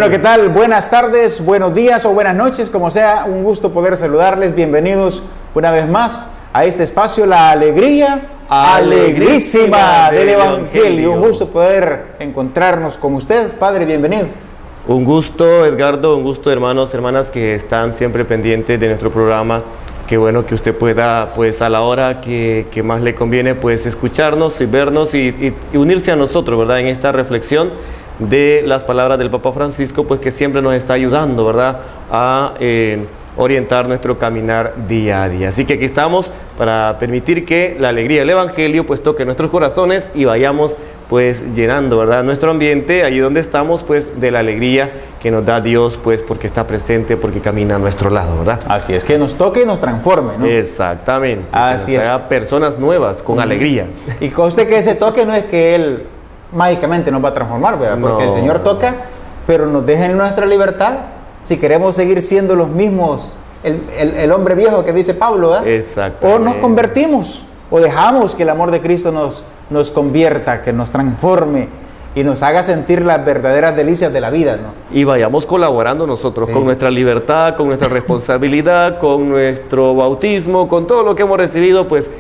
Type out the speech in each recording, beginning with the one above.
Bueno, ¿qué tal? Buenas tardes, buenos días o buenas noches, como sea, un gusto poder saludarles. Bienvenidos una vez más a este espacio, la alegría alegrísima del Evangelio. Un gusto poder encontrarnos con usted, Padre, bienvenido. Un gusto, Edgardo, un gusto, hermanos, hermanas que están siempre pendientes de nuestro programa. Qué bueno que usted pueda, pues a la hora que más le conviene, pues escucharnos y vernos y unirse a nosotros, ¿verdad? En esta reflexión de las palabras del Papa Francisco, pues que siempre nos está ayudando, ¿verdad? A orientar nuestro caminar día a día. Así que aquí estamos para permitir que la alegría del Evangelio pues toque nuestros corazones y vayamos pues llenando, ¿verdad?, nuestro ambiente, allí donde estamos, pues de la alegría que nos da Dios, pues porque está presente, porque camina a nuestro lado, ¿verdad? Así es, que nos toque y nos transforme, ¿no? Exactamente. Así que es. nos haga personas nuevas, con alegría. Y conste que ese toque no es que Él mágicamente nos va a transformar, ¿verdad? Porque el Señor toca, pero nos deja en nuestra libertad si queremos seguir siendo los mismos, el hombre viejo que dice Pablo, ¿verdad? Exactamente. O nos convertimos, o dejamos que el amor de Cristo nos convierta, que nos transforme y nos haga sentir las verdaderas delicias de la vida, ¿no? Y vayamos colaborando nosotros, sí, con nuestra libertad, con nuestra responsabilidad, con nuestro bautismo, con todo lo que hemos recibido, pues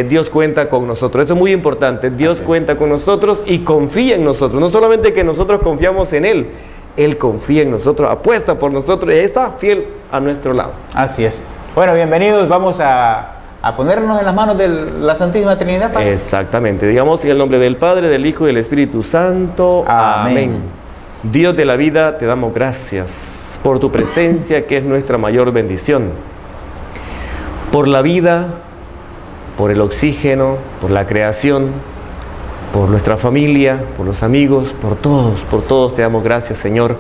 Dios cuenta con nosotros. Eso es muy importante. Dios cuenta con nosotros y confía en nosotros. No solamente que nosotros confiamos en Él, Él confía en nosotros, apuesta por nosotros y está fiel a nuestro lado. Así es. Bueno, bienvenidos. Vamos a ponernos en las manos de la Santísima Trinidad, Padre. Exactamente. Digamos en el nombre del Padre, del Hijo y del Espíritu Santo. Amén. Dios de la vida, te damos gracias por tu presencia, que es nuestra mayor bendición. Por la vida, por el oxígeno, por la creación, por nuestra familia, por los amigos, por todos te damos gracias, Señor,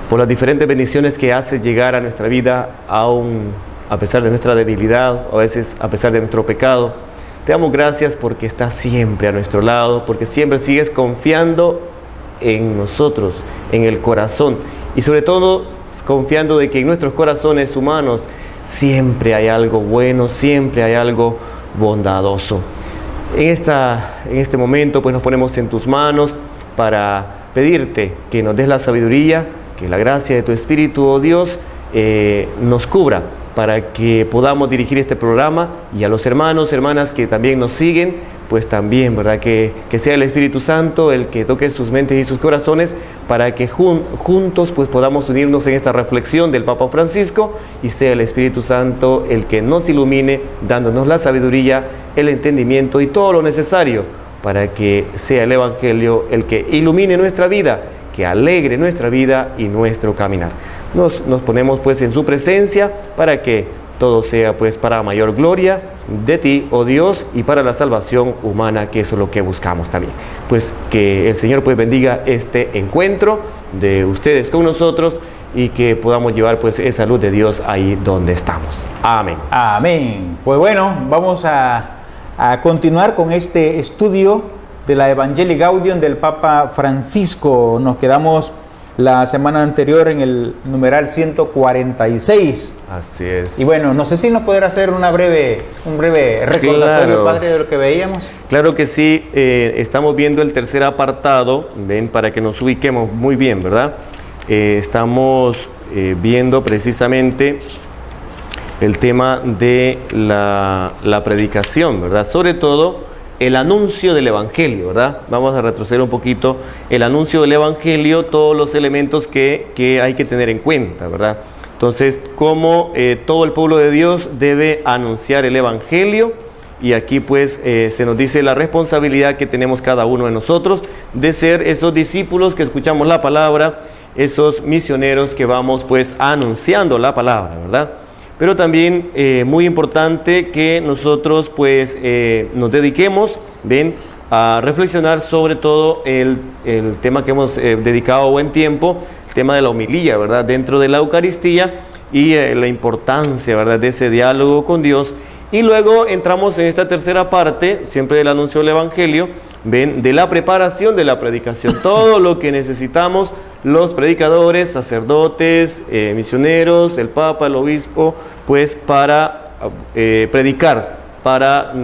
por las diferentes bendiciones que haces llegar a nuestra vida, aún a pesar de nuestra debilidad, a veces a pesar de nuestro pecado. Te damos gracias porque estás siempre a nuestro lado, porque siempre sigues confiando en nosotros, en el corazón, y sobre todo confiando de que en nuestros corazones humanos siempre hay algo bueno, siempre hay algo bondadoso. En este momento pues nos ponemos en tus manos para pedirte que nos des la sabiduría, que la gracia de tu Espíritu, oh Dios, nos cubra para que podamos dirigir este programa, y a los hermanos, hermanas que también nos siguen, pues también, ¿verdad? Que sea el Espíritu Santo el que toque sus mentes y sus corazones para que juntos pues podamos unirnos en esta reflexión del Papa Francisco, y sea el Espíritu Santo el que nos ilumine, dándonos la sabiduría, el entendimiento y todo lo necesario para que sea el Evangelio el que ilumine nuestra vida, que alegre nuestra vida y nuestro caminar. Nos ponemos pues en su presencia para que todo sea pues para mayor gloria de ti, oh Dios, y para la salvación humana, que eso es lo que buscamos también. Pues que el Señor pues bendiga este encuentro de ustedes con nosotros y que podamos llevar pues esa luz de Dios ahí donde estamos. Amén. Amén. Pues bueno, vamos a continuar con este estudio de la Evangelii Gaudium del Papa Francisco. Nos quedamos la semana anterior en el numeral 146. Así es. Y bueno, no sé si nos podrá hacer un breve recordatorio, claro, Padre, de lo que veíamos. Claro que sí. Estamos viendo el tercer apartado, ven, para que nos ubiquemos muy bien, ¿verdad? Estamos viendo precisamente el tema de la predicación, ¿verdad? Sobre todo el anuncio del Evangelio, ¿verdad? Vamos a retroceder un poquito. El anuncio del Evangelio, todos los elementos que hay que tener en cuenta, ¿verdad? Entonces, cómo todo el pueblo de Dios debe anunciar el Evangelio, y aquí pues se nos dice la responsabilidad que tenemos cada uno de nosotros de ser esos discípulos que escuchamos la palabra, esos misioneros que vamos pues anunciando la palabra, ¿verdad? Pero también muy importante que nosotros pues nos dediquemos, ven, a reflexionar sobre todo el tema que hemos dedicado buen tiempo, el tema de la homilía, ¿verdad? Dentro de la Eucaristía, y la importancia, ¿verdad?, de ese diálogo con Dios. Y luego entramos en esta tercera parte, siempre del anuncio del Evangelio, ven, de la preparación de la predicación. Todo lo que necesitamos los predicadores, sacerdotes, misioneros, el Papa, el Obispo, pues para predicar, para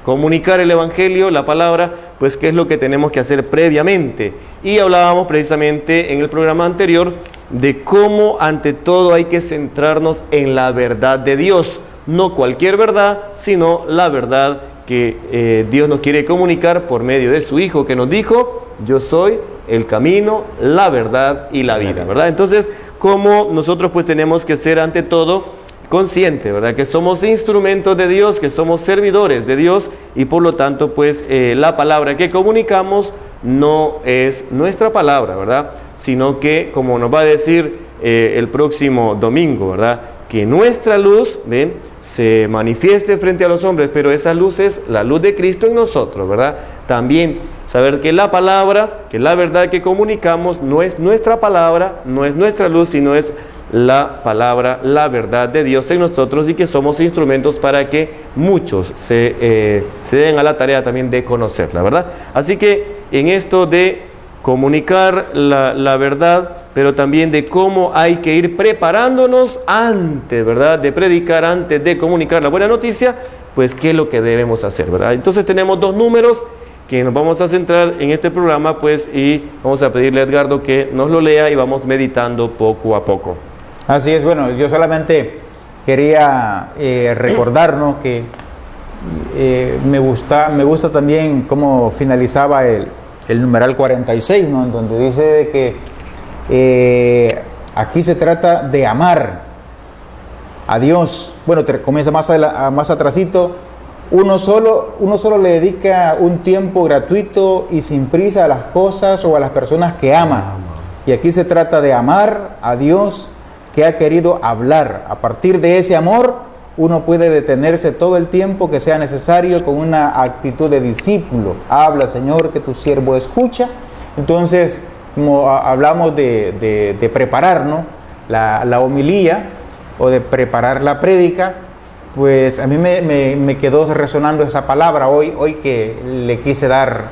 comunicar el Evangelio, la palabra, pues qué es lo que tenemos que hacer previamente. Y hablábamos precisamente en el programa anterior de cómo ante todo hay que centrarnos en la verdad de Dios. No cualquier verdad, sino la verdad que Dios nos quiere comunicar por medio de su Hijo, que nos dijo: yo soy el camino, la verdad y la vida, ¿verdad? Entonces, como nosotros pues tenemos que ser ante todo conscientes, ¿verdad? Que somos instrumentos de Dios, que somos servidores de Dios, y por lo tanto pues la palabra que comunicamos no es nuestra palabra, ¿verdad? Sino que, como nos va a decir el próximo domingo, ¿verdad? Que nuestra luz, ¿ven?, se manifieste frente a los hombres, pero esa luz es la luz de Cristo en nosotros, ¿verdad? También saber que la palabra, que la verdad que comunicamos no es nuestra palabra, no es nuestra luz, sino es la palabra, la verdad de Dios en nosotros, y que somos instrumentos para que muchos se den a la tarea también de conocerla, ¿verdad? Así que en esto de comunicar la verdad, pero también de cómo hay que ir preparándonos antes, ¿verdad?, de predicar, antes de comunicar la buena noticia, pues qué es lo que debemos hacer, ¿verdad? Entonces tenemos 2 números que nos vamos a centrar en este programa, pues, y vamos a pedirle a Edgardo que nos lo lea y vamos meditando poco a poco. Así es. Bueno, yo solamente quería recordarnos que me gusta también cómo finalizaba el numeral 46, ¿no?, en donde dice de que aquí se trata de amar a Dios. Bueno, comienza más atrasito. Uno solo le dedica un tiempo gratuito y sin prisa a las cosas o a las personas que ama. Y aquí se trata de amar a Dios, que ha querido hablar. A partir de ese amor, uno puede detenerse todo el tiempo que sea necesario con una actitud de discípulo. Habla, Señor, que tu siervo escucha. Entonces, como hablamos de preparar, ¿no?, la homilía, o de preparar la prédica, pues a mí me quedó resonando esa palabra hoy que le quise dar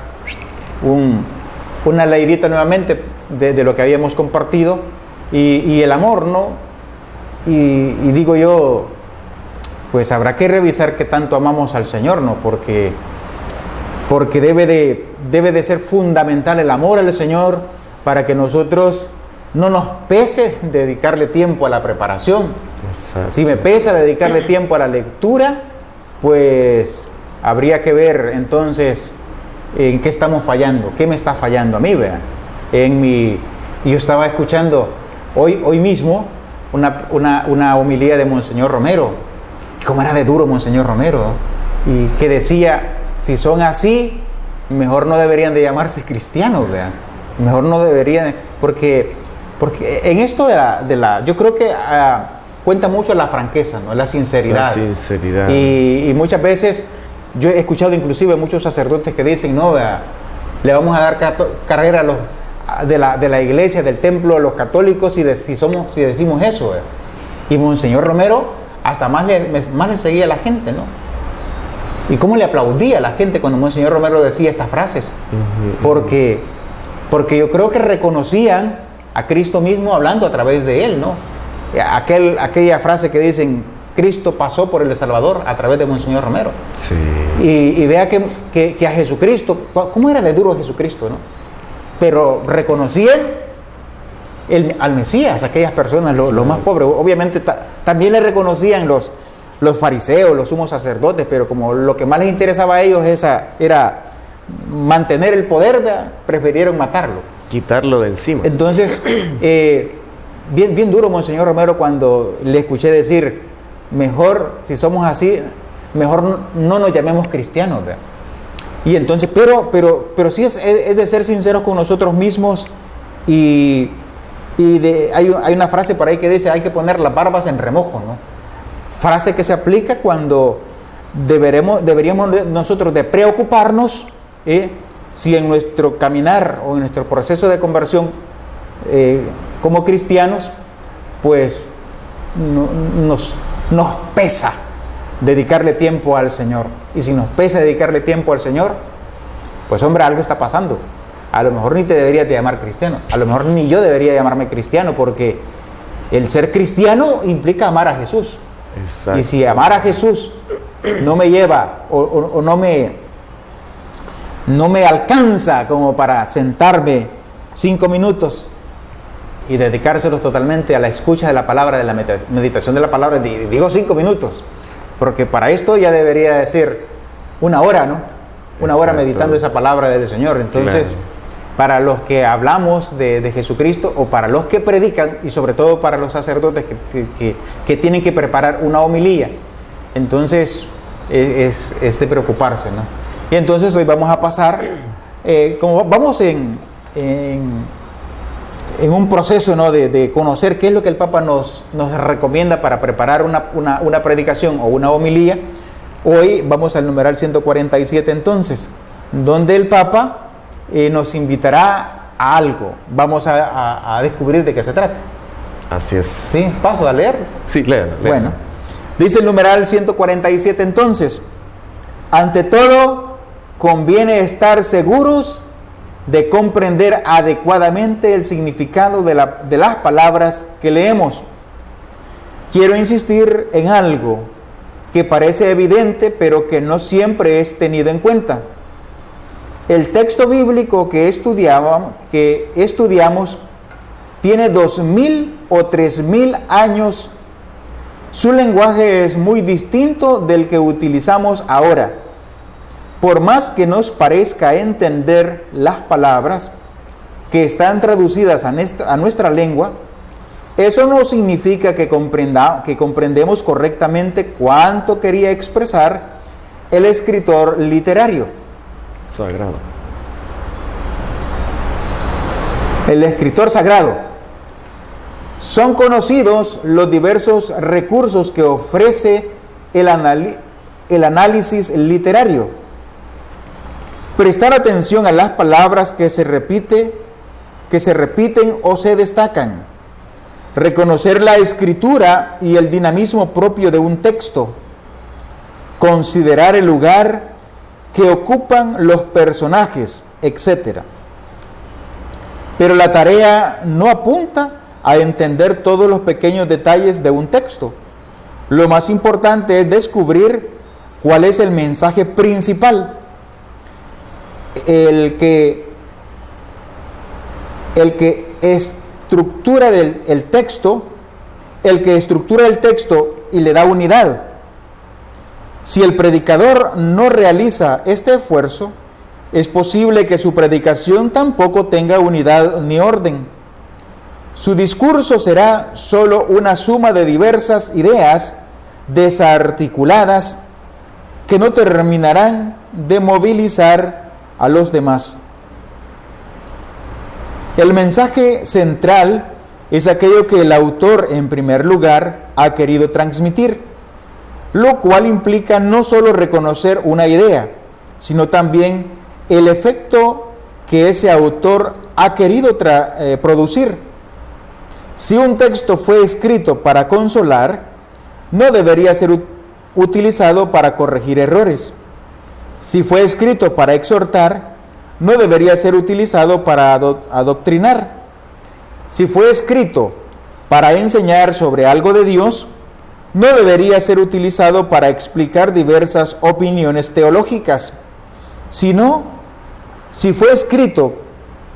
una leidita nuevamente de lo que habíamos compartido, y el amor, ¿no? Y digo yo, pues habrá que revisar qué tanto amamos al Señor, ¿no? Porque debe de ser fundamental el amor al Señor para que nosotros no nos pese dedicarle tiempo a la preparación. Exacto. Si me pesa dedicarle tiempo a la lectura, pues habría que ver entonces en qué estamos fallando, qué me está fallando a mí, ¿verdad? Yo estaba escuchando hoy mismo una homilía de Monseñor Romero. ¿Cómo era de duro Monseñor Romero? Y que decía, si son así, mejor no deberían de llamarse cristianos, ¿verdad? Mejor no deberían, porque en esto yo creo que cuenta mucho la franqueza, ¿no?, la sinceridad. La sinceridad. Y muchas veces yo he escuchado inclusive muchos sacerdotes que dicen, no, ¿verdad?, le vamos a dar carrera de la iglesia, del templo, a los católicos si decimos eso, ¿verdad? Y Monseñor Romero hasta más le seguía a la gente, ¿no? Y cómo le aplaudía a la gente cuando Monseñor Romero decía estas frases. Porque yo creo que reconocían a Cristo mismo hablando a través de él, ¿no? Aquella frase que dicen, Cristo pasó por el Salvador a través de Monseñor Romero. Sí. Y vea que a Jesucristo, ¿cómo era de duro Jesucristo, no? Pero reconocían al Mesías, aquellas personas, los más pobres. Obviamente también le reconocían los fariseos, los sumos sacerdotes, pero como lo que más les interesaba a ellos era mantener el poder, ¿verdad?, prefirieron matarlo. Quitarlo de encima. Entonces, bien duro Monseñor Romero cuando le escuché decir, mejor, si somos así, mejor no nos llamemos cristianos, ¿verdad? Y entonces, pero sí es de ser sinceros con nosotros mismos, y hay una frase por ahí que dice, hay que poner las barbas en remojo, ¿no? Frase que se aplica cuando deberíamos nosotros de preocuparnos, si en nuestro caminar o en nuestro proceso de conversión como cristianos, pues nos pesa dedicarle tiempo al Señor. Y si nos pesa dedicarle tiempo al Señor, pues hombre, algo está pasando. A lo mejor ni te deberías de llamar cristiano, a lo mejor ni yo debería llamarme cristiano, porque el ser cristiano implica amar a Jesús. Exacto. Y si amar a Jesús no me lleva o no me alcanza como para sentarme 5 minutos y dedicárselos totalmente a la escucha de la palabra, de la meditación de la palabra. Digo 5 minutos, porque para esto ya debería decir 1 hora, ¿no? 1 hora meditando esa palabra del Señor. Entonces, claro, para los que hablamos de Jesucristo, o para los que predican, y sobre todo para los sacerdotes que tienen que preparar una homilía, entonces es de preocuparse, ¿no? Y entonces hoy vamos a pasar, como vamos en un proceso, ¿no?, de conocer qué es lo que el Papa nos recomienda para preparar una predicación o una homilía. Hoy vamos al numeral 147 entonces, donde el Papa nos invitará a algo. Vamos a descubrir de qué se trata. Así es. ¿Sí? ¿Paso a leer? Sí, léalo. Bueno, dice el numeral 147 entonces: ante todo, conviene estar seguros de comprender adecuadamente el significado de las palabras que leemos. Quiero insistir en algo que parece evidente, pero que no siempre es tenido en cuenta. El texto bíblico que estudiamos tiene 2000 o 3000 años. Su lenguaje es muy distinto del que utilizamos ahora. Por más que nos parezca entender las palabras que están traducidas a nuestra lengua, eso no significa que comprendemos correctamente cuánto quería expresar el escritor literario. Sagrado. El escritor sagrado. Son conocidos los diversos recursos que ofrece el análisis literario. Prestar atención a las palabras que se repiten o se destacan. Reconocer la escritura y el dinamismo propio de un texto. Considerar el lugar que ocupan los personajes, etc. Pero la tarea no apunta a entender todos los pequeños detalles de un texto. Lo más importante es descubrir cuál es el mensaje principal, el que estructura el texto y le da unidad. Si el predicador no realiza este esfuerzo, es posible que su predicación tampoco tenga unidad ni orden. Su discurso será solo una suma de diversas ideas desarticuladas que no terminarán de movilizar a los demás. El mensaje central es aquello que el autor, en primer lugar, ha querido transmitir, lo cual implica no solo reconocer una idea, sino también el efecto que ese autor ha querido producir. Si un texto fue escrito para consolar, no debería ser utilizado para corregir errores. Si fue escrito para exhortar, no debería ser utilizado para adoctrinar. Si fue escrito para enseñar sobre algo de Dios, no debería ser utilizado para explicar diversas opiniones teológicas, sino, si fue escrito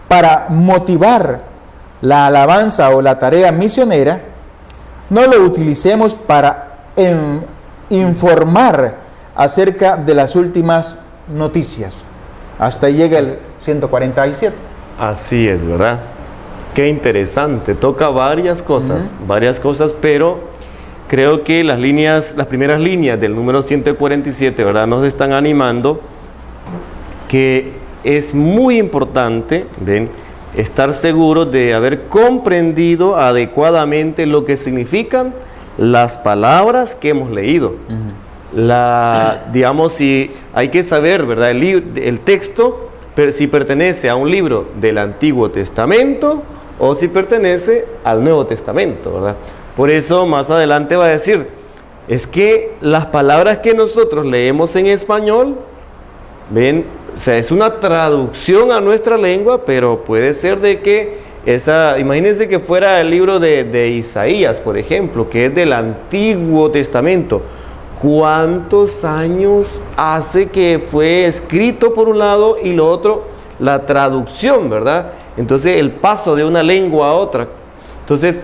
para motivar la alabanza o la tarea misionera, no lo utilicemos para informar acerca de las últimas noticias. Hasta ahí llega el 147. Así es, ¿verdad? Qué interesante. Toca varias cosas, pero creo que las primeras líneas del número 147, ¿verdad?, nos están animando que es muy importante, ¿ven?, estar seguros de haber comprendido adecuadamente lo que significan las palabras que hemos leído. Digamos, si hay que saber, ¿verdad?, el texto, si pertenece a un libro del Antiguo Testamento o si pertenece al Nuevo Testamento, ¿verdad? Por eso más adelante va a decir, es que las palabras que nosotros leemos en español, ven, o sea, es una traducción a nuestra lengua, pero puede ser de que imagínense que fuera el libro de Isaías, por ejemplo, que es del Antiguo Testamento, ¿cuántos años hace que fue escrito por un lado y lo otro, la traducción, ¿verdad? Entonces, el paso de una lengua a otra. Entonces,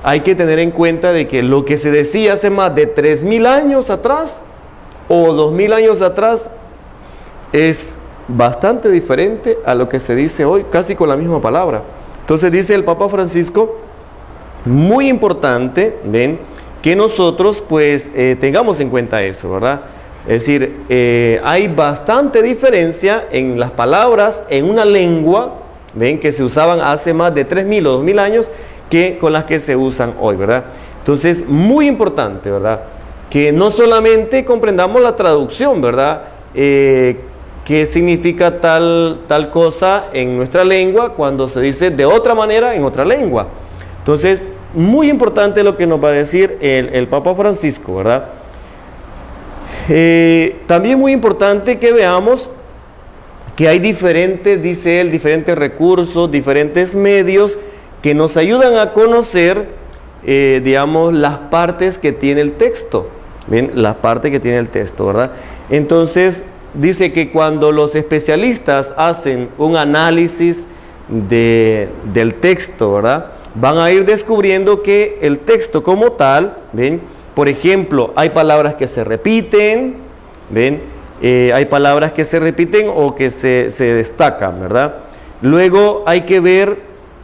hay que tener en cuenta de que lo que se decía hace más de 3.000 años atrás o 2.000 años atrás es bastante diferente a lo que se dice hoy, casi con la misma palabra. Entonces dice el Papa Francisco, muy importante, ¿ven?, que nosotros pues tengamos en cuenta eso, ¿verdad? Es decir, hay bastante diferencia en las palabras en una lengua, ¿ven?, que se usaban hace más de 3.000 o 2.000 años que con las que se usan hoy, ¿verdad? Entonces, muy importante, ¿verdad?, que no solamente comprendamos la traducción, ¿verdad?, qué significa tal cosa en nuestra lengua cuando se dice de otra manera en otra lengua. Entonces, muy importante lo que nos va a decir el Papa Francisco, ¿verdad? También muy importante que veamos que hay diferentes, dice él, diferentes recursos, diferentes medios que nos ayudan a conocer, digamos, las partes que tiene el texto. ¿Ven? Las partes que tiene el texto, ¿verdad? Entonces, dice que cuando los especialistas hacen un análisis del texto, ¿verdad?, van a ir descubriendo que el texto como tal, ¿ven?, por ejemplo, hay palabras que se repiten, ¿ven?, hay palabras que se repiten o que se destacan, ¿verdad? Luego hay que ver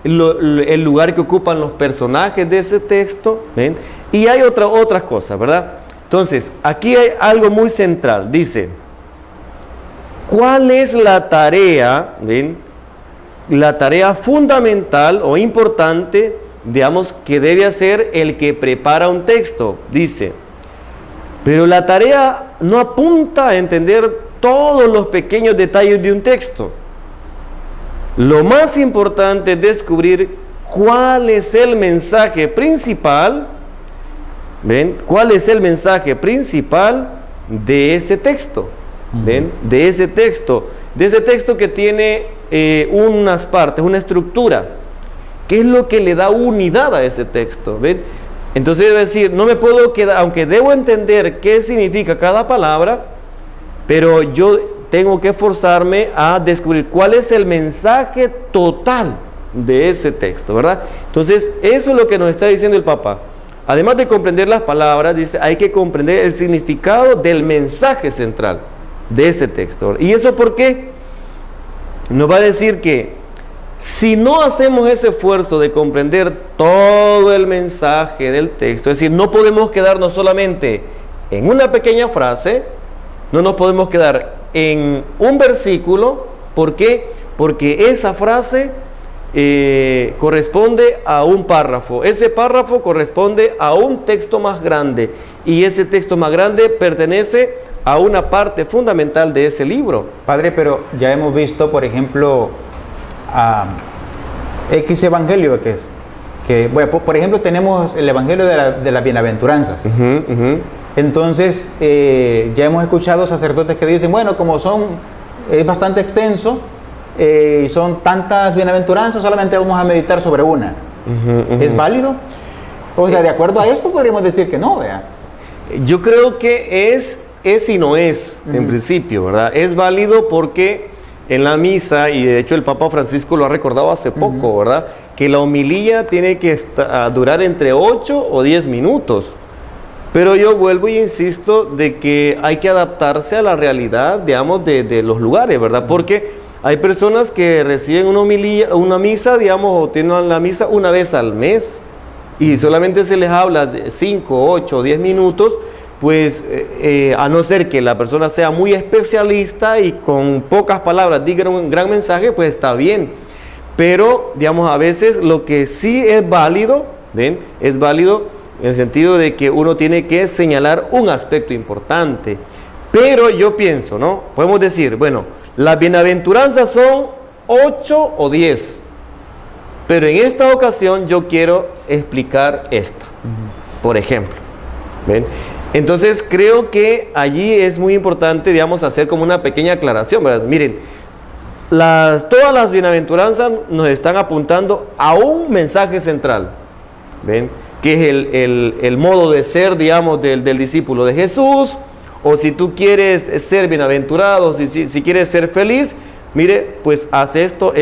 el lugar que ocupan los personajes de ese texto, ¿ven?, y hay otras cosas, ¿verdad? Entonces, aquí hay algo muy central, dice, ¿cuál es la tarea, ven?, la tarea fundamental o importante, digamos, que debe hacer el que prepara un texto? Dice, pero la tarea no apunta a entender todos los pequeños detalles de un texto. Lo más importante es descubrir cuál es el mensaje principal, ¿ven?, cuál es el mensaje principal de ese texto. ¿Ven? De ese texto que tiene unas partes, una estructura. ¿Qué es lo que le da unidad a ese texto? ¿Ven? Entonces debe decir, no me puedo quedar, aunque debo entender qué significa cada palabra, pero yo tengo que esforzarme a descubrir cuál es el mensaje total de ese texto, ¿verdad? Entonces, eso es lo que nos está diciendo el Papa. Además de comprender las palabras, dice, hay que comprender el significado del mensaje central de ese texto. ¿Y eso por qué? Nos va a decir que si no hacemos ese esfuerzo de comprender todo el mensaje del texto, es decir, no podemos quedarnos solamente en una pequeña frase, no nos podemos quedar en un versículo. ¿Por qué? Porque esa frase corresponde a un párrafo, ese párrafo corresponde a un texto más grande y ese texto más grande pertenece a una parte fundamental de ese libro. Padre, pero ya hemos visto, por ejemplo, X evangelio bueno, por ejemplo, tenemos el evangelio de las bienaventuranzas. Entonces, ya hemos escuchado sacerdotes que dicen, bueno, como es bastante extenso, y son tantas bienaventuranzas, solamente vamos a meditar sobre una. ¿Es válido? O sea, de acuerdo a esto podríamos decir que no, vea. Yo creo que es y no es, en principio, ¿verdad? Es válido porque en la misa, y de hecho el Papa Francisco lo ha recordado hace poco, ¿verdad?, que la homilía tiene que durar entre 8 o 10 minutos. Pero yo vuelvo y insisto de que hay que adaptarse a la realidad, digamos, de los lugares, ¿verdad? Porque hay personas que reciben una homilía, una misa, digamos, o tienen la misa una vez al mes y solamente se les habla de 5, 8 o 10 minutos, pues a no ser que la persona sea muy especialista y con pocas palabras diga un gran mensaje, pues está bien. Pero, digamos, a veces lo que sí es válido, ¿ven?, es válido en el sentido de que uno tiene que señalar un aspecto importante. Pero yo pienso, ¿no? Podemos decir, bueno, las bienaventuranzas son 8 o 10. Pero en esta ocasión yo quiero explicar esto, por ejemplo. ¿Ven? Entonces creo que allí es muy importante, digamos, hacer como una pequeña aclaración, ¿verdad? Miren, todas las bienaventuranzas nos están apuntando a un mensaje central. ¿Ven? que es el modo de ser, digamos, del discípulo de Jesús, o si tú quieres ser bienaventurado, si quieres ser feliz, mire, pues haz esto.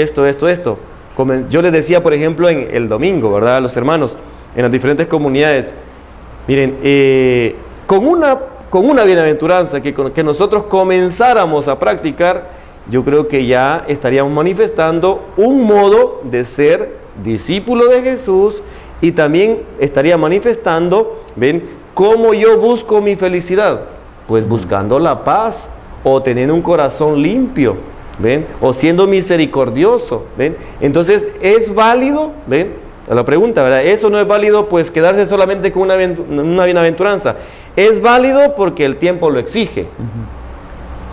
Yo les decía, por ejemplo, en el domingo, ¿verdad?, a los hermanos, en las diferentes comunidades, miren, con una bienaventuranza que nosotros comenzáramos a practicar, yo creo que ya estaríamos manifestando un modo de ser discípulo de Jesús, y también estaría manifestando, ¿ven?, cómo yo busco mi felicidad, pues buscando la paz, o teniendo un corazón limpio, ¿ven?, o siendo misericordioso, ¿ven? Entonces, ¿es válido? ¿Ven? A la pregunta, ¿verdad? Eso no es válido, pues quedarse solamente con una bienaventuranza. Es válido porque el tiempo lo exige,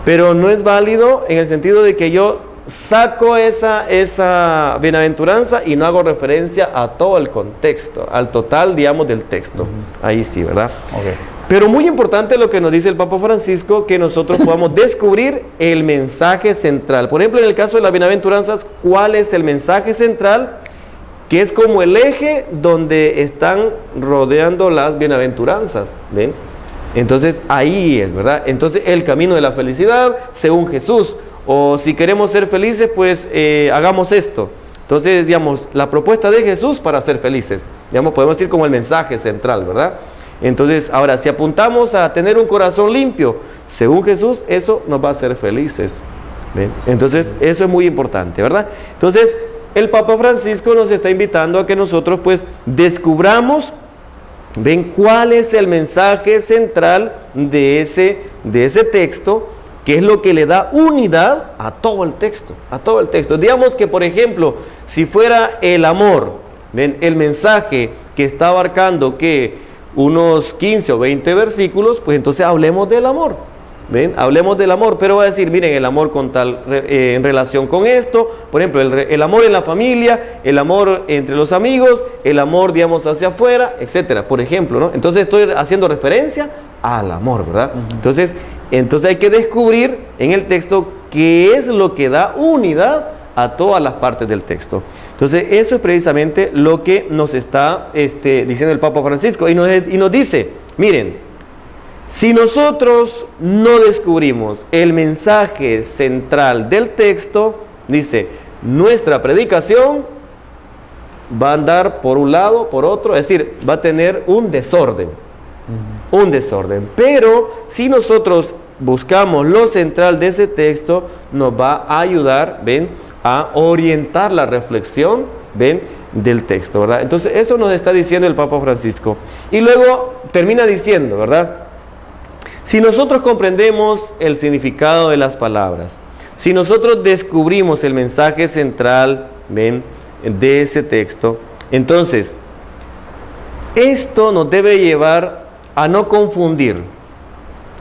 pero no es válido en el sentido de que yo saco esa bienaventuranza y no hago referencia a todo el contexto, al total, digamos, del texto. Ahí sí, ¿verdad? Okay. Pero muy importante lo que nos dice el Papa Francisco, que nosotros podamos descubrir el mensaje central. Por ejemplo, en el caso de las bienaventuranzas, ¿cuál es el mensaje central? Que es como el eje donde están rodeando las bienaventuranzas, ¿ven? Entonces, ahí es, ¿verdad? Entonces, el camino de la felicidad, según Jesús. O si queremos ser felices, pues hagamos esto. Entonces, digamos, la propuesta de Jesús para ser felices. Digamos, podemos decir como el mensaje central, ¿verdad? Entonces, ahora, si apuntamos a tener un corazón limpio, según Jesús, eso nos va a hacer felices. ¿Ven? Entonces, eso es muy importante, ¿verdad? Entonces, el Papa Francisco nos está invitando a que nosotros, pues, descubramos, ¿ven?, cuál es el mensaje central de ese texto, que es lo que le da unidad a todo el texto, Digamos que, por ejemplo, si fuera el amor, ¿ven?, el mensaje que está abarcando que unos 15 o 20 versículos, pues entonces hablemos del amor, ¿ven? Hablemos del amor, pero va a decir, miren, el amor con tal, en relación con esto, por ejemplo, el amor en la familia, el amor entre los amigos, el amor, digamos, hacia afuera, etcétera, por ejemplo, ¿no? Entonces estoy haciendo referencia al amor, ¿verdad? Entonces hay que descubrir en el texto qué es lo que da unidad a todas las partes del texto. Entonces, eso es precisamente lo que nos está diciendo el Papa Francisco. Y nos dice, miren, si nosotros no descubrimos el mensaje central del texto, dice, nuestra predicación va a andar por un lado, por otro, es decir, va a tener un desorden. Pero si nosotros buscamos lo central de ese texto, nos va a ayudar, ¿ven?, a orientar la reflexión, ¿ven?, del texto, ¿verdad? Entonces, eso nos está diciendo el Papa Francisco. Y luego termina diciendo, ¿verdad?, si nosotros comprendemos el significado de las palabras, si nosotros descubrimos el mensaje central, ¿ven?, de ese texto, entonces, esto nos debe llevar a no confundir.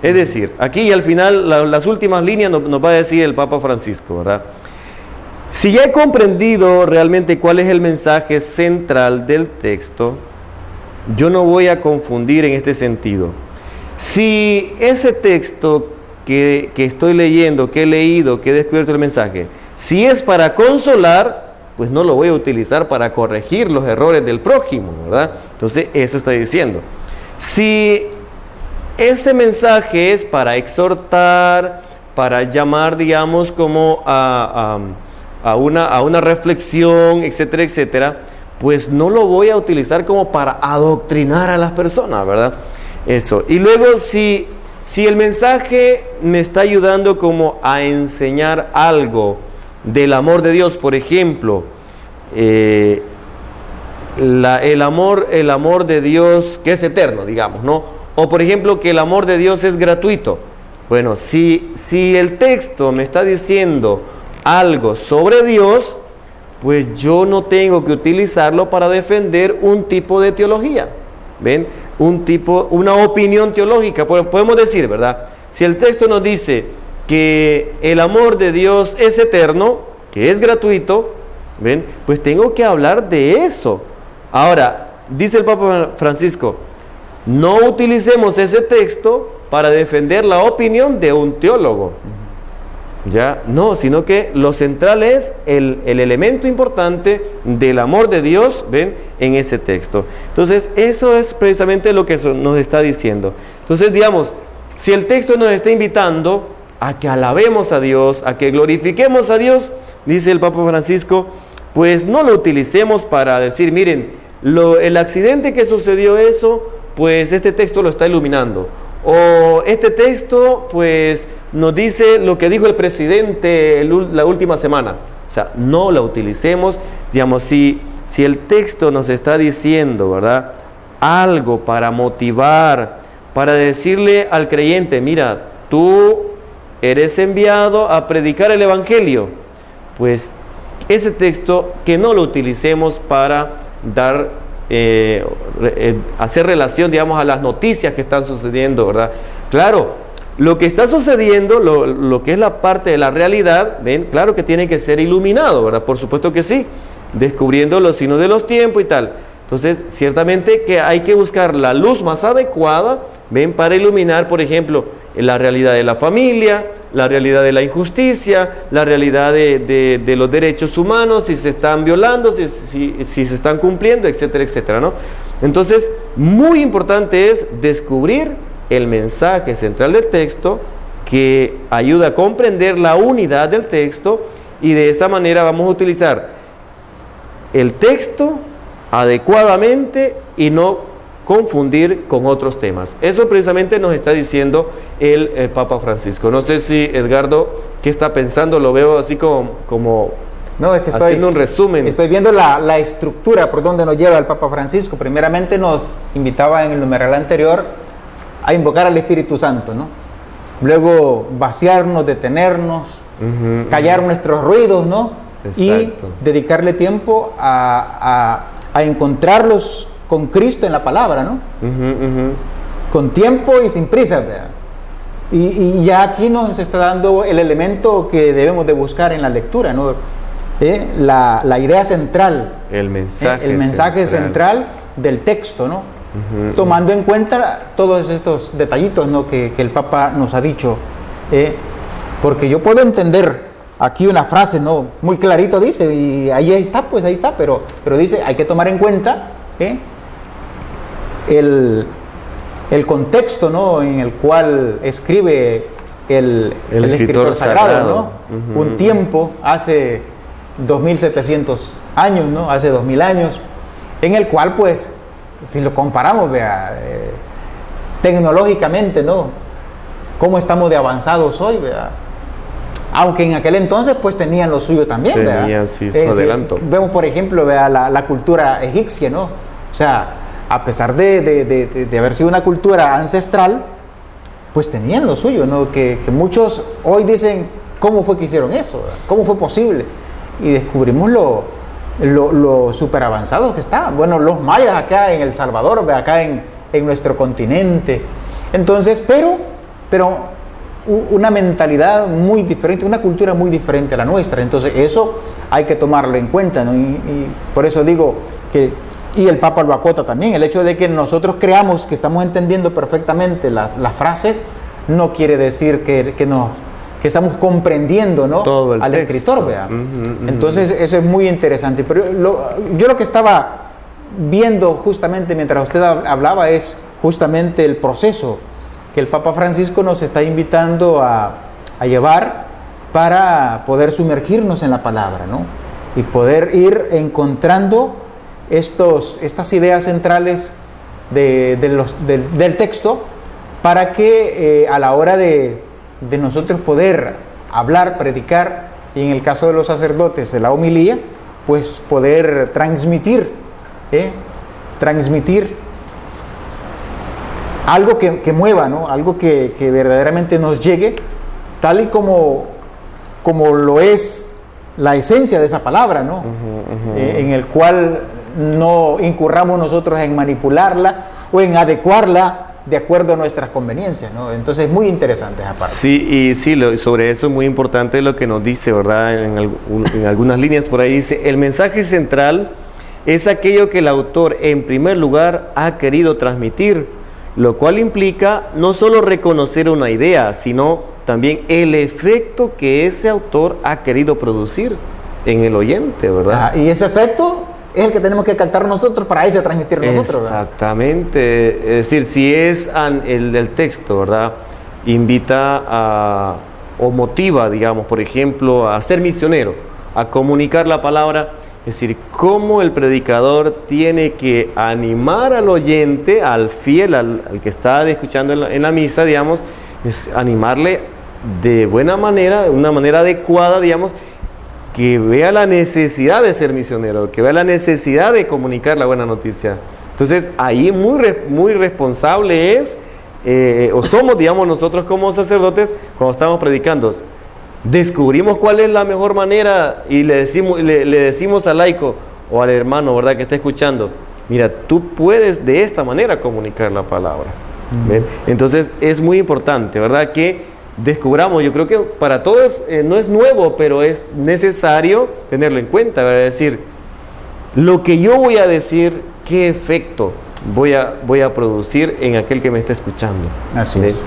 Es decir, aquí al final, las últimas líneas nos va a decir el Papa Francisco, ¿verdad? Si ya he comprendido realmente cuál es el mensaje central del texto, yo no voy a confundir en este sentido. Si ese texto que estoy leyendo, que he leído, que he descubierto el mensaje, si es para consolar, pues no lo voy a utilizar para corregir los errores del prójimo, ¿verdad? Entonces, eso está diciendo. Si este mensaje es para exhortar, para llamar, digamos, como a una reflexión, etcétera, etcétera, pues no lo voy a utilizar como para adoctrinar a las personas, ¿verdad? Eso. Y luego, si el mensaje me está ayudando como a enseñar algo del amor de Dios, por ejemplo, el amor de Dios que es eterno, digamos, ¿no? O por ejemplo, que el amor de Dios es gratuito. Bueno, si el texto me está diciendo algo sobre Dios, pues yo no tengo que utilizarlo para defender un tipo de teología, ¿ven? Una opinión teológica, podemos decir, ¿verdad? Si el texto nos dice que el amor de Dios es eterno, que es gratuito, ¿ven?, pues tengo que hablar de eso. Ahora, dice el Papa Francisco, no utilicemos ese texto para defender la opinión de un teólogo. ¿Ya? No, sino que lo central es el elemento importante del amor de Dios, ¿ven? En ese texto. Entonces, eso es precisamente lo que nos está diciendo. Entonces, digamos, si el texto nos está invitando a que alabemos a Dios, a que glorifiquemos a Dios, dice el Papa Francisco, pues no lo utilicemos para decir, miren, el accidente que sucedió eso, pues este texto lo está iluminando. O este texto, pues, nos dice lo que dijo el presidente la última semana. O sea, no la utilicemos, digamos, si el texto nos está diciendo, ¿verdad?, algo para motivar, para decirle al creyente, mira, tú eres enviado a predicar el Evangelio, pues ese texto que no lo utilicemos para hacer relación, digamos, a las noticias que están sucediendo, ¿verdad? Claro, lo que está sucediendo, lo que es la parte de la realidad, ¿ven? Claro que tiene que ser iluminado, ¿verdad? Por supuesto que sí, descubriendo los signos de los tiempos y tal. Entonces, ciertamente que hay que buscar la luz más adecuada, ¿ven?, para iluminar, por ejemplo, la realidad de la familia, la realidad de la injusticia, la realidad de los derechos humanos, si se están violando, si se están cumpliendo, etcétera, etcétera, ¿no? Entonces, muy importante es descubrir el mensaje central del texto, que ayuda a comprender la unidad del texto, y de esa manera vamos a utilizar el texto adecuadamente y no confundir con otros temas. Eso precisamente nos está diciendo el Papa Francisco. No sé si Edgardo, ¿qué está pensando? Lo veo así como no, es que haciendo un resumen. Estoy viendo la estructura por donde nos lleva el Papa Francisco. Primeramente nos invitaba en el numeral anterior a invocar al Espíritu Santo, ¿no? Luego vaciarnos, detenernos, callar nuestros ruidos, ¿no? Exacto. Y dedicarle tiempo a encontrarlos con Cristo en la palabra, ¿no? Con tiempo y sin prisa, ¿verdad? Y ya aquí nos está dando el elemento que debemos de buscar en la lectura, ¿no? La idea central, el mensaje central del texto, ¿no? Tomando en cuenta todos estos detallitos, ¿no?, que el Papa nos ha dicho, porque yo puedo entender aquí una frase, ¿no?, muy clarito dice, y ahí está, pues ahí está, pero dice, hay que tomar en cuenta el contexto, ¿no?, en el cual escribe el escritor sagrado, ¿no? Un tiempo, hace 2700 años, ¿no?, hace 2000 años, en el cual, pues, si lo comparamos, vea, tecnológicamente, ¿no?, cómo estamos de avanzados hoy, vea. Aunque en aquel entonces, pues, tenían lo suyo también, ¿verdad? Sí, su adelanto. Vemos, por ejemplo, vea, la cultura egipcia, ¿no? O sea, a pesar de haber sido una cultura ancestral, pues tenían lo suyo, ¿no? Que muchos hoy dicen, ¿cómo fue que hicieron eso? ¿Cómo fue posible? Y descubrimos lo súper avanzados que está. Bueno, los mayas acá en El Salvador, acá en nuestro continente. Entonces, pero una mentalidad muy diferente, una cultura muy diferente a la nuestra. Entonces, eso hay que tomarlo en cuenta, ¿no? Y por eso digo que, y el Papa lo acota también, el hecho de que nosotros creamos que estamos entendiendo perfectamente las frases, no quiere decir que estamos comprendiendo, ¿no?, todo el al texto. escritor, ¿vea? Entonces, eso es muy interesante. Pero yo lo que estaba viendo justamente mientras usted hablaba es justamente el proceso que el Papa Francisco nos está invitando a llevar para poder sumergirnos en la palabra, ¿no? Y poder ir encontrando estas ideas centrales del texto, para que a la hora de nosotros poder hablar, predicar, y en el caso de los sacerdotes de la homilía, pues poder transmitir algo que mueva, ¿no? Algo que verdaderamente nos llegue, tal y como lo es la esencia de esa palabra, ¿no? En el cual no incurramos nosotros en manipularla o en adecuarla de acuerdo a nuestras conveniencias, ¿no? Entonces es muy interesante esa parte. Sí, y sí, sobre eso es muy importante lo que nos dice, ¿verdad? En algunas líneas por ahí dice, el mensaje central es aquello que el autor en primer lugar ha querido transmitir, lo cual implica no solo reconocer una idea, sino también el efecto que ese autor ha querido producir en el oyente, ¿verdad? Y ese efecto es el que tenemos que captar nosotros para ese transmitir nosotros, ¿verdad? Exactamente. Es decir, si es el del texto, ¿verdad? Invita o motiva, digamos, por ejemplo, a ser misionero, a comunicar la palabra. Es decir, cómo el predicador tiene que animar al oyente, al fiel, al que está escuchando en la misa, digamos, es animarle de buena manera, de una manera adecuada, digamos, que vea la necesidad de ser misionero, que vea la necesidad de comunicar la buena noticia. Entonces, ahí muy responsable es, o somos, digamos, nosotros como sacerdotes, cuando estamos predicando. Descubrimos cuál es la mejor manera y le decimos al laico o al hermano, ¿verdad?, que está escuchando, mira, tú puedes de esta manera comunicar la palabra. ¿Ven? Entonces es muy importante, ¿verdad?, que descubramos. Yo creo que para todos no es nuevo, pero es necesario tenerlo en cuenta, ¿verdad? Es decir, lo que yo voy a decir, ¿qué efecto voy a producir en aquel que me está escuchando? Así es.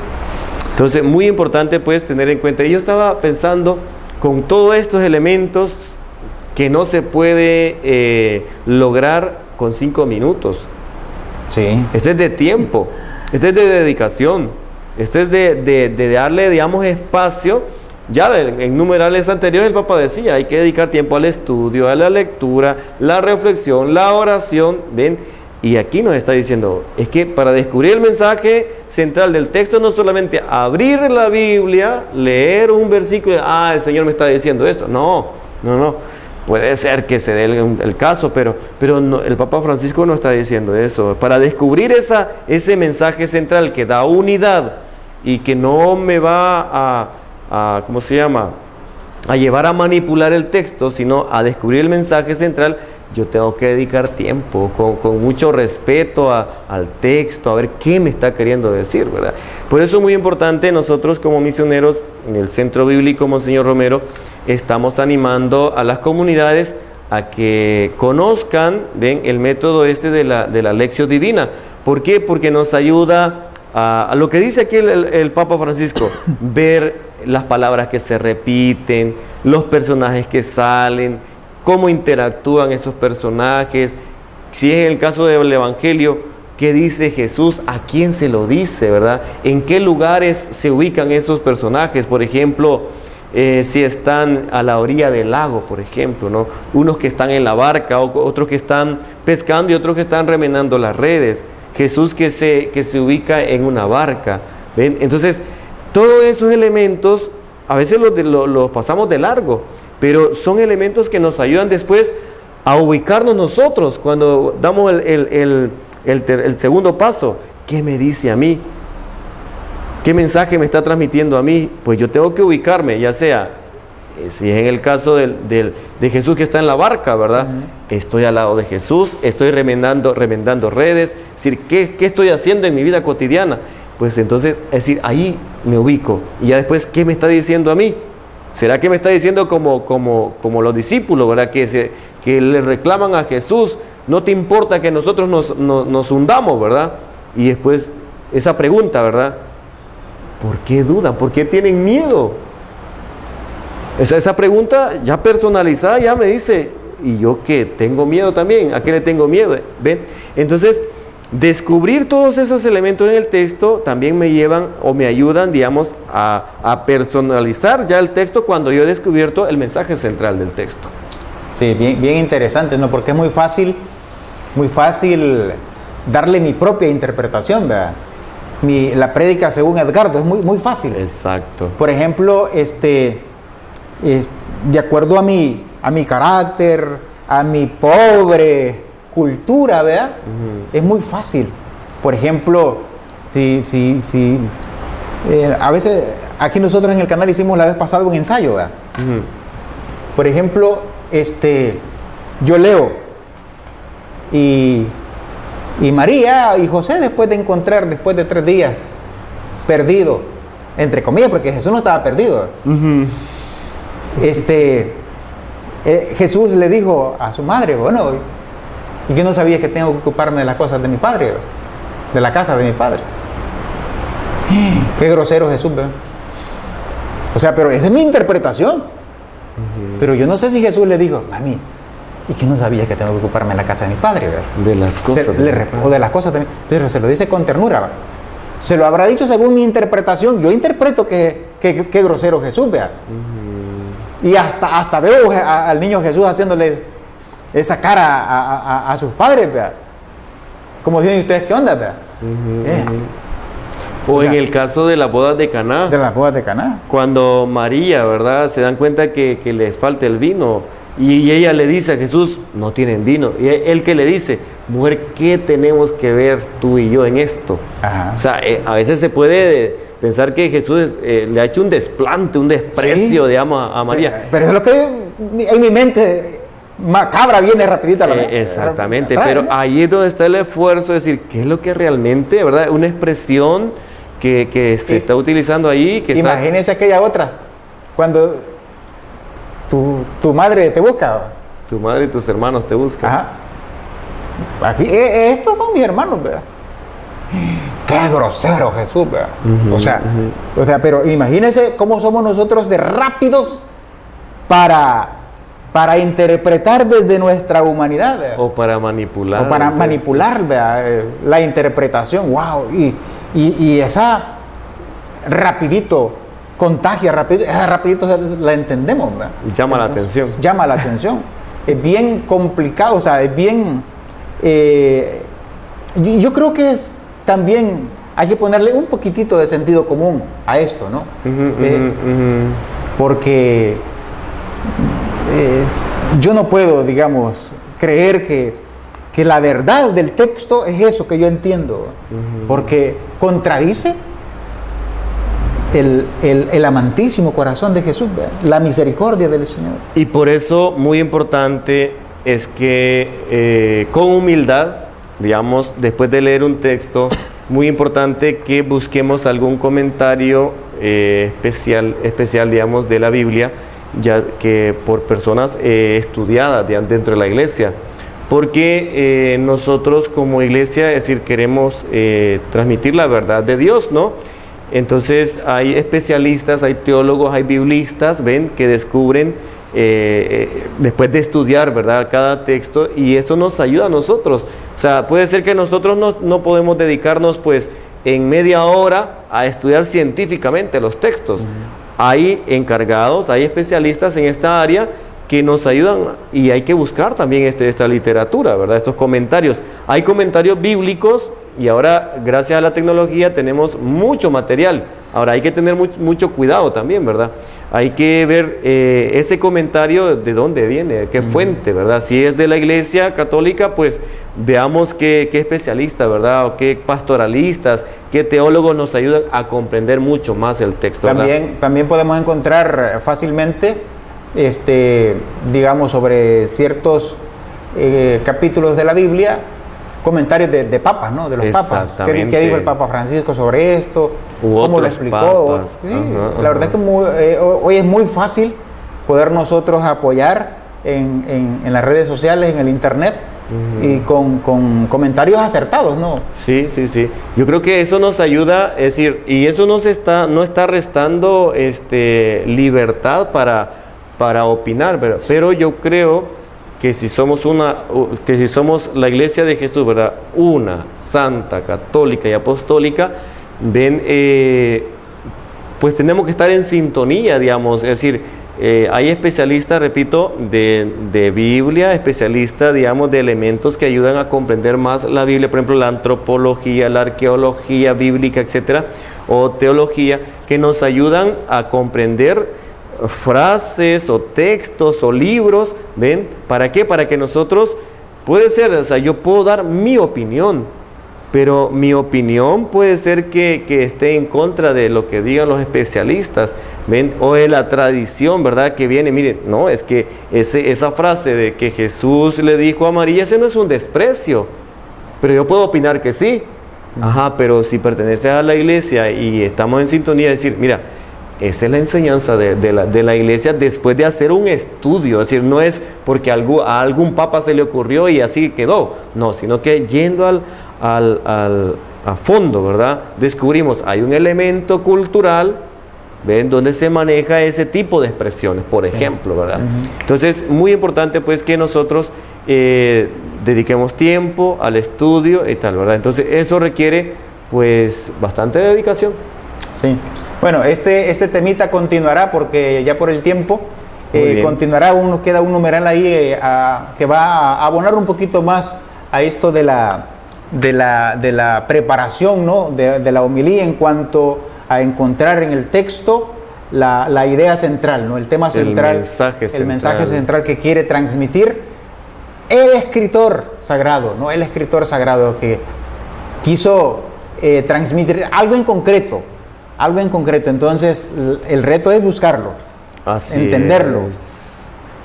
Entonces, muy importante pues tener en cuenta. Y yo estaba pensando, con todos estos elementos que no se puede lograr con 5 minutos. Sí. Este es de tiempo, este es de dedicación, este es de darle, digamos, espacio. Ya en numerales anteriores el Papa decía, hay que dedicar tiempo al estudio, a la lectura, la reflexión, la oración, ¿ven? Y aquí nos está diciendo, es que para descubrir el mensaje central del texto, no solamente abrir la Biblia, leer un versículo, el Señor me está diciendo esto. No. Puede ser que se dé el caso, pero no, el Papa Francisco no está diciendo eso. Para descubrir ese mensaje central que da unidad y que no me va a ¿cómo se llama?, a llevar a manipular el texto, sino a descubrir el mensaje central, yo tengo que dedicar tiempo, con mucho respeto al texto, a ver qué me está queriendo decir, ¿verdad? Por eso es muy importante, nosotros como misioneros en el Centro Bíblico Monseñor Romero, estamos animando a las comunidades a que conozcan, ven, el método de la Lección Divina. ¿Por qué? Porque nos ayuda a lo que dice aquí el Papa Francisco, ver las palabras que se repiten, los personajes que salen, cómo interactúan esos personajes. Si es el caso del Evangelio, ¿qué dice Jesús? ¿A quién se lo dice, verdad? ¿En qué lugares se ubican esos personajes? Por ejemplo, si están a la orilla del lago, por ejemplo, ¿no? Unos que están en la barca, otros que están pescando y otros que están remenando las redes. Jesús que se ubica en una barca, ¿ven? Entonces, todos esos elementos, a veces los pasamos de largo, pero son elementos que nos ayudan después a ubicarnos nosotros cuando damos el segundo paso. ¿Qué me dice a mí? ¿Qué mensaje me está transmitiendo a mí? Pues yo tengo que ubicarme, ya sea, si es en el caso de Jesús que está en la barca, ¿verdad? Estoy al lado de Jesús, estoy remendando redes, es decir, ¿qué estoy haciendo en mi vida cotidiana? Pues entonces, es decir, ahí me ubico. Y ya después, ¿qué me está diciendo a mí? ¿Será que me está diciendo como los discípulos, ¿verdad? Que le reclaman a Jesús, no te importa que nosotros nos hundamos, ¿verdad? Y después, esa pregunta, ¿verdad? ¿Por qué dudan? ¿Por qué tienen miedo? Esa pregunta ya personalizada ya me dice, ¿y yo qué? ¿Tengo miedo también? ¿A qué le tengo miedo? ¿Ven? Entonces, descubrir todos esos elementos en el texto también me llevan o me ayudan, digamos, a personalizar ya el texto cuando yo he descubierto el mensaje central del texto. Sí, bien interesante, ¿no? Porque es muy fácil darle mi propia interpretación, ¿verdad? La prédica según Edgardo es muy fácil. Exacto. Por ejemplo, de acuerdo a mi carácter, a mi pobre cultura, ¿verdad? Es muy fácil. Por ejemplo, a veces aquí nosotros en el canal hicimos la vez pasada un ensayo, ¿verdad? Por ejemplo, yo leo y María y José después de 3 días perdido, entre comillas, porque Jesús no estaba perdido. Jesús le dijo a su madre, bueno, y yo no sabía que tengo que ocuparme de las cosas de mi padre, de la casa de mi padre. Qué grosero Jesús, ¿verdad? O sea, pero esa es mi interpretación. Pero yo no sé si Jesús le dijo, mami, y que no sabía que tengo que ocuparme en la casa de mi padre, ¿verdad? De las cosas. O de las cosas también. Pero se lo dice con ternura, ¿verdad? Se lo habrá dicho según mi interpretación. Yo interpreto que grosero Jesús, vea. Y hasta veo al niño Jesús haciéndoles esa cara a sus padres, vea. Como dicen ustedes, ¿qué onda, vea? O en el caso de las bodas de Caná. De las bodas de Caná. Cuando María, ¿verdad? Se dan cuenta que les falta el vino. Y ella le dice a Jesús, no tienen vino. Y él que le dice, mujer, ¿qué tenemos que ver tú y yo en esto? Ajá. O sea, a veces se puede pensar que Jesús le ha hecho un desplante, un desprecio, sí, digamos, a María. Pero es lo que en mi mente macabra viene rapidito a la mente. Exactamente, pero ahí es donde está el esfuerzo de decir, ¿qué es lo que realmente, verdad? Una expresión que se está utilizando ahí. Imagínense aquella otra, cuando tu madre te busca. Tu madre y tus hermanos te buscan. Ajá. Aquí, estos son mis hermanos, ¿verdad? Qué grosero Jesús, ¿verdad? O sea, pero imagínense cómo somos nosotros de rápidos para interpretar desde nuestra humanidad, ¿verdad? O para manipular. O para manipular, ¿verdad? La interpretación, wow. Y esa rapidito contagia, rapidito la entendemos, ¿verdad? Llama la atención. Llama la atención. Es bien complicado, o sea, es bien... yo creo que también hay que ponerle un poquitito de sentido común a esto, ¿no? Porque yo no puedo, digamos, creer que la verdad del texto es eso que yo entiendo, porque contradice el amantísimo corazón de Jesús, ¿verdad? La misericordia del Señor. Y por eso muy importante es que con humildad, digamos, después de leer un texto, muy importante que busquemos algún comentario especial, digamos, de la Biblia, ya que por personas estudiadas dentro de la iglesia. Porque nosotros como iglesia, es decir, queremos transmitir la verdad de Dios, ¿no? Entonces hay especialistas, hay teólogos, hay biblistas, ven, que descubren después de estudiar, ¿verdad?, cada texto, y eso nos ayuda a nosotros. O sea, puede ser que nosotros no podemos dedicarnos pues en media hora a estudiar científicamente los textos. Hay encargados, hay especialistas en esta área que nos ayudan, y hay que buscar también esta literatura, ¿verdad?, estos comentarios. Hay comentarios bíblicos, y ahora gracias a la tecnología tenemos mucho material. Ahora hay que tener mucho cuidado también, ¿verdad? Hay que ver ese comentario de dónde viene, qué fuente, ¿verdad? Si es de la Iglesia Católica, pues veamos qué especialistas, ¿verdad? O qué pastoralistas, qué teólogos nos ayudan a comprender mucho más el texto, ¿verdad? También podemos encontrar fácilmente, digamos, sobre ciertos capítulos de la Biblia, comentarios de papas, ¿no? De los papas. ¿Qué dijo el Papa Francisco sobre esto? ¿Cómo lo explicó? Sí, la verdad es que hoy es muy fácil poder nosotros apoyar en las redes sociales, en el internet, y con comentarios acertados, ¿no? Sí. Yo creo que eso nos ayuda, es decir, y eso no está restando libertad para opinar, pero yo creo que si somos la iglesia de Jesús, ¿verdad?, una, santa, católica y apostólica, pues tenemos que estar en sintonía, digamos, es decir, hay especialistas, repito, de Biblia, especialistas, digamos, de elementos que ayudan a comprender más la Biblia, por ejemplo, la antropología, la arqueología bíblica, etcétera, o teología, que nos ayudan a comprender frases o textos o libros, ¿ven? ¿Para qué? Para que nosotros, puede ser, o sea, yo puedo dar mi opinión, pero mi opinión puede ser que esté en contra de lo que digan los especialistas, ¿ven? O de la tradición, ¿verdad?, que viene, miren, no, es que esa frase de que Jesús le dijo a María, ese no es un desprecio, pero yo puedo opinar que sí. Ajá, pero si perteneces a la iglesia y estamos en sintonía, decir, mira, esa es la enseñanza de la iglesia después de hacer un estudio. Es decir, no es porque a algún papa se le ocurrió y así quedó. No, sino que yendo a fondo, ¿verdad?, descubrimos, hay un elemento cultural ¿ven? Donde se maneja ese tipo de expresiones, por ejemplo, ¿verdad? Entonces, muy importante pues que nosotros dediquemos tiempo al estudio y tal, ¿verdad? Entonces, eso requiere pues bastante dedicación. Sí. Bueno, este temita continuará porque ya por el tiempo continuará, queda un numeral ahí que va a abonar un poquito más a esto de la preparación, ¿no? de la homilía en cuanto a encontrar en el texto la idea central, ¿no? El tema central, el mensaje central que quiere transmitir el escritor sagrado, ¿no? El escritor sagrado que quiso transmitir algo en concreto. Entonces el reto es buscarlo, entenderlo.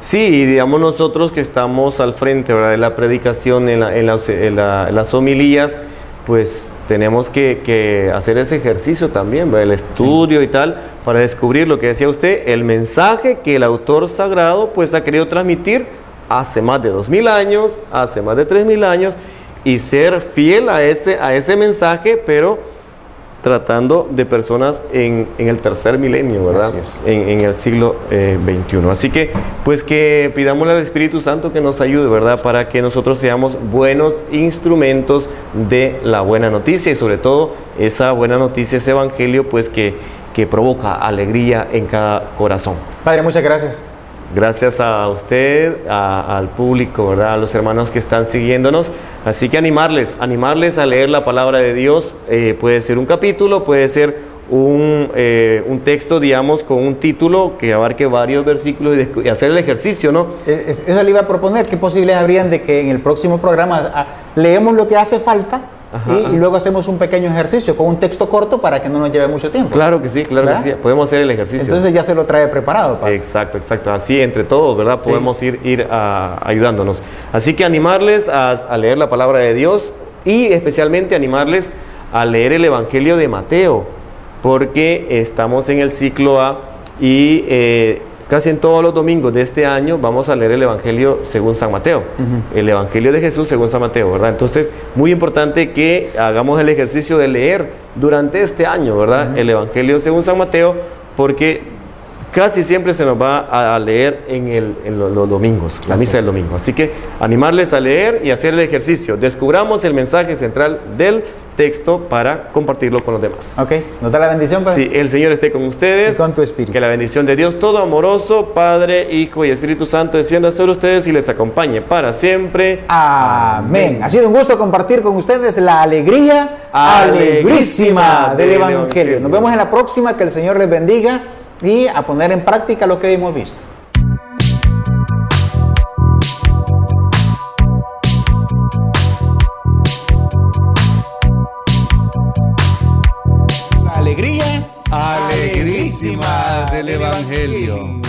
Sí, y digamos nosotros que estamos al frente, ¿verdad?, de la predicación en las homilías, pues tenemos que hacer ese ejercicio también, ¿verdad?, el estudio y tal, para descubrir lo que decía usted, el mensaje que el autor sagrado pues ha querido transmitir hace más de 2000 años, hace más de 3000 años, y ser fiel a ese mensaje, pero tratando de personas en el tercer milenio, ¿verdad? En el siglo XXI. Así que, pues que pidámosle al Espíritu Santo que nos ayude, ¿verdad? Para que nosotros seamos buenos instrumentos de la buena noticia, y sobre todo esa buena noticia, ese evangelio, pues que provoca alegría en cada corazón. Padre, muchas gracias. Gracias a usted, al público, ¿verdad?, a los hermanos que están siguiéndonos. Así que animarles a leer la palabra de Dios. Puede ser un capítulo, puede ser un texto, digamos, con un título que abarque varios versículos y hacer el ejercicio, ¿no? Eso le iba a proponer. ¿Qué posibilidades habrían de que en el próximo programa leemos lo que hace falta? Y luego hacemos un pequeño ejercicio con un texto corto para que no nos lleve mucho tiempo. Claro que sí, podemos hacer el ejercicio. Entonces ya se lo trae preparado, padre. Exacto. Así entre todos, ¿verdad? Podemos ir ayudándonos. Así que animarles a leer la palabra de Dios, y especialmente animarles a leer el Evangelio de Mateo, porque estamos en el ciclo A y casi en todos los domingos de este año vamos a leer el Evangelio según San Mateo, el Evangelio de Jesús según San Mateo, ¿verdad? Entonces, muy importante que hagamos el ejercicio de leer durante este año, ¿verdad?, el Evangelio según San Mateo, porque casi siempre se nos va a leer en los domingos, la misa del domingo. Así que animarles a leer y hacer el ejercicio. Descubramos el mensaje central del texto para compartirlo con los demás. Ok, ¿nos da la bendición, Padre? Sí, el Señor esté con ustedes. Y con tu espíritu. Que la bendición de Dios todo amoroso, Padre, Hijo y Espíritu Santo, descienda sobre ustedes y les acompañe para siempre. Amén. Ha sido un gusto compartir con ustedes la alegría alegrísima del Evangelio. Nos vemos en la próxima. Que el Señor les bendiga y a poner en práctica lo que hemos visto. Alegría alegrísima del Evangelio.